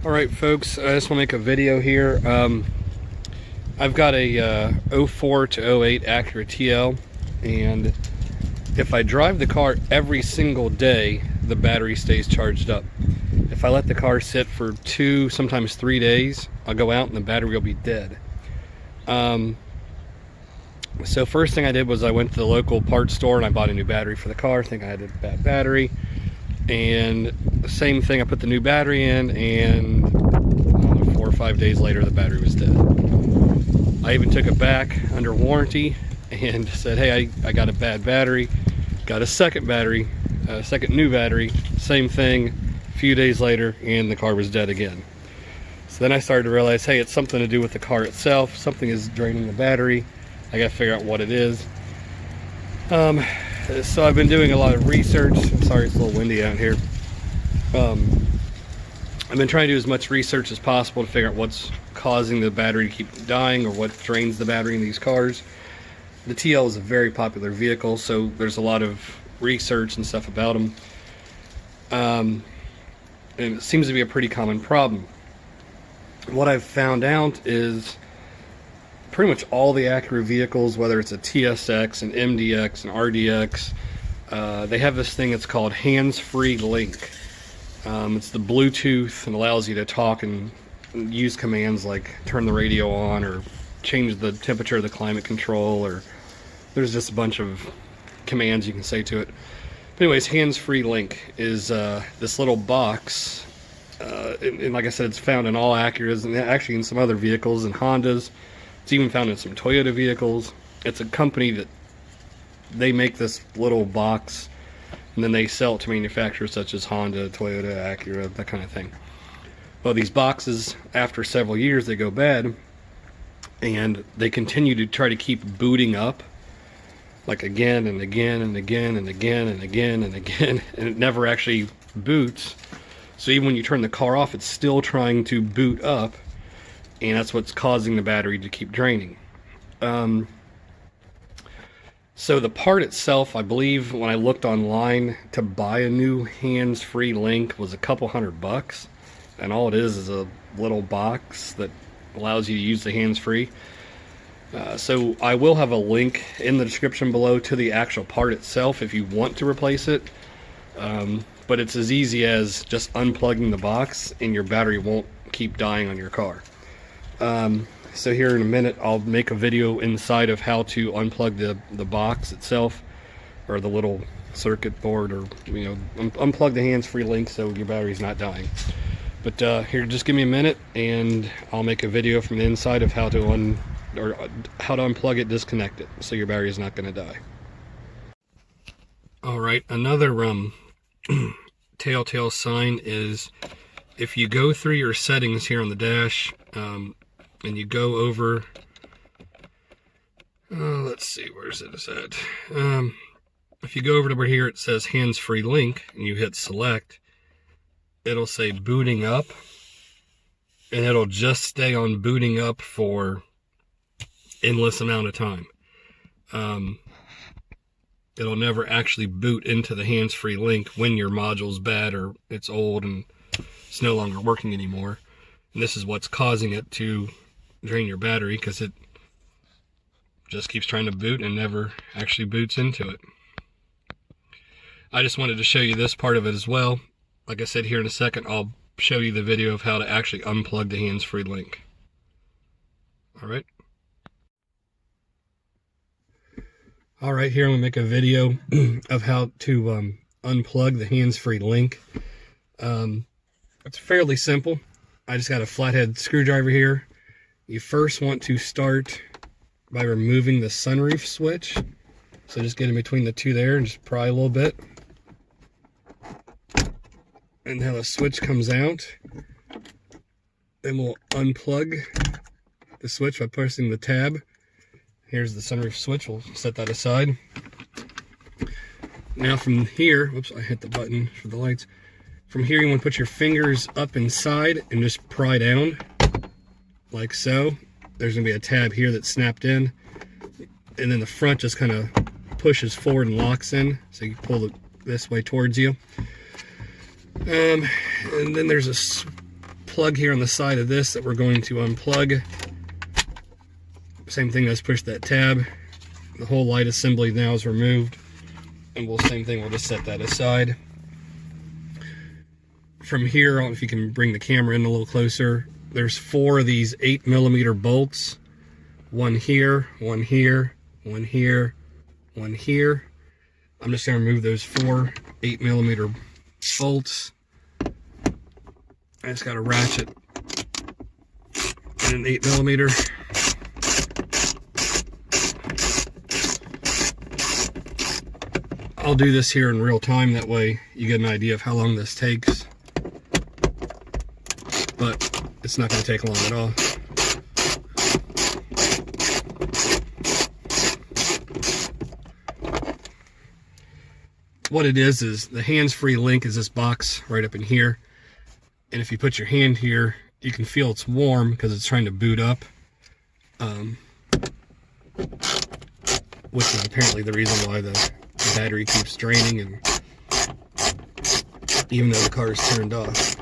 Alright folks, I just want to make a video here. I've got a 04 to 08 Acura TL, and if I drive the car every single day, the battery stays charged up. If I let the car sit for 2, sometimes 3 days, I'll go out and the battery will be dead. So first thing I did was I went to the local parts store and I bought a new battery for the car. I think I had a bad battery. And the same thing, I put the new battery in, and I don't know, 4 or 5 days later the battery was dead. I even took it back under warranty and said, hey, I got a bad battery. Got a second battery, a second new battery, same thing, a few days later, and the car was dead again. So then I started to realize, hey, it's something to do with the car itself. Something is draining the battery. I gotta figure out what it is. So I've been doing a lot of research. I'm sorry it's a little windy out here. I've been trying to do as much research as possible to figure out what's causing the battery to keep dying, or what drains the battery in these cars. The TL is a very popular vehicle, so there's a lot of research and stuff about them. And it seems to be a pretty common problem. What I've found out is pretty much all the Acura vehicles, whether it's a TSX, an MDX, an RDX, they have this thing that's called hands-free link. It's the Bluetooth and allows you to talk and use commands like turn the radio on or change the temperature of the climate control, or there's just a bunch of commands you can say to it. But anyways, hands-free link is this little box, and like I said, it's found in all Acuras and actually in some other vehicles and Hondas. It's even found in some Toyota vehicles. It's a company that they make this little box and then they sell it to manufacturers such as Honda, Toyota, Acura, that kind of thing. Well, these boxes, after several years, they go bad and they continue to try to keep booting up, like again and again and again and again and again and again, and it never actually boots. So even when you turn the car off, it's still trying to boot up, and that's what's causing the battery to keep draining. So the part itself, I believe when I looked online to buy a new hands-free link, was a couple $100, and all it is a little box that allows you to use the hands-free. So I will have a link in the description below to the actual part itself if you want to replace it. But it's as easy as just unplugging the box and your battery won't keep dying on your car. So here in a minute I'll make a video inside of how to unplug the box itself, or the little circuit board, or unplug the hands-free link so your battery's not dying. But here, just give me a minute and I'll make a video from the inside of how to unplug it, disconnect it, so your battery is not going to die. Alright, another telltale sign is if you go through your settings here on the dash, and you go over, let's see, where's it at? If you go over to where here it says hands-free link and you hit select, it'll say booting up, and it'll just stay on booting up for endless amount of time. It'll never actually boot into the hands-free link when your module's bad or it's old and it's no longer working anymore. And this is what's causing it to drain your battery, because it just keeps trying to boot and never actually boots into it. I just wanted to show you this part of it as well. Like I said, here in a second I'll show you the video of how to actually unplug the hands-free link. Alright. Alright, here I'm going to make a video of how to unplug the hands-free link. It's fairly simple. I just got a flathead screwdriver here. You first want to start by removing the sunroof switch. So just get in between the two there and just pry a little bit. And now the switch comes out. Then we'll unplug the switch by pressing the tab. Here's the sunroof switch. We'll set that aside. Now from here, whoops, I hit the button for the lights. From here you want to put your fingers up inside and just pry down, like so. There's going to be a tab here that's snapped in, and then the front just kind of pushes forward and locks in, so you pull it this way towards you. And then there's a plug here on the side of this that we're going to unplug. Same thing, let's push that tab. The whole light assembly now is removed. And same thing, we'll just set that aside. From here, if you can bring the camera in a little closer, there's 4 of these 8mm bolts. One here, one here, one here, one here. I'm just going to remove those 4 8mm bolts. I just got a ratchet and an 8mm. I'll do this here in real time, that way you get an idea of how long this takes. But it's not going to take long at all. What it is the hands-free link is this box right up in here. And if you put your hand here, you can feel it's warm because it's trying to boot up. Which is apparently the reason why the battery keeps draining, and even though the car is turned off.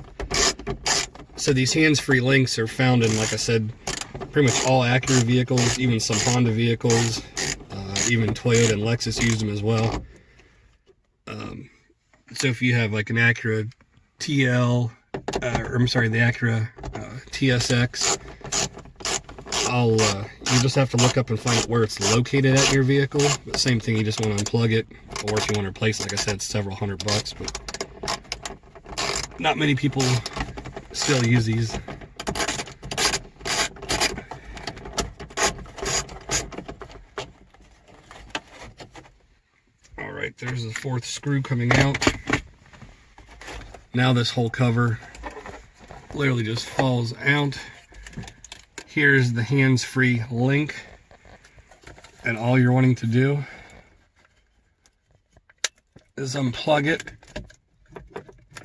So these hands-free links are found in, like I said, pretty much all Acura vehicles, even some Honda vehicles, even Toyota and Lexus use them as well. So if you have like an Acura TL, the Acura TSX, you just have to look up and find out where it's located at your vehicle. But same thing, you just want to unplug it, or if you want to replace it, like I said, it's several $100, but not many people still use these. Alright, there's the 4th screw coming out. Now this whole cover literally just falls out. Here's the hands-free link, and all you're wanting to do is unplug it,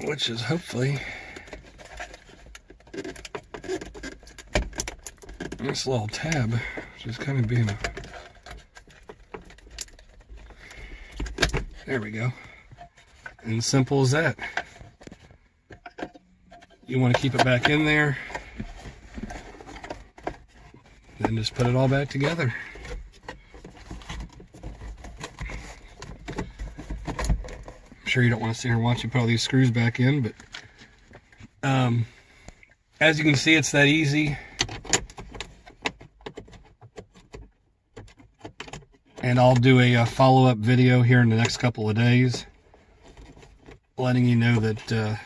which is hopefully this little tab, which is kind of being a... There we go. And simple as that. You want to keep it back in there, then just put it all back together. I'm sure you don't want to sit here and watch me put all these screws back in, but as you can see, it's that easy. And I'll do a follow-up video here in the next couple of days, letting you know that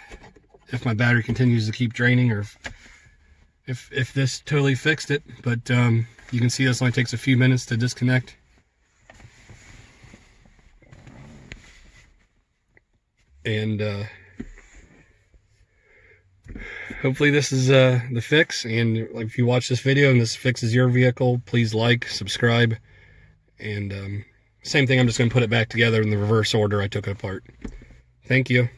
if my battery continues to keep draining, or if this totally fixed it. But you can see this only takes a few minutes to disconnect. And hopefully this is the fix. And if you watch this video and this fixes your vehicle, please like, subscribe. And same thing, I'm just going to put it back together in the reverse order I took it apart. Thank you.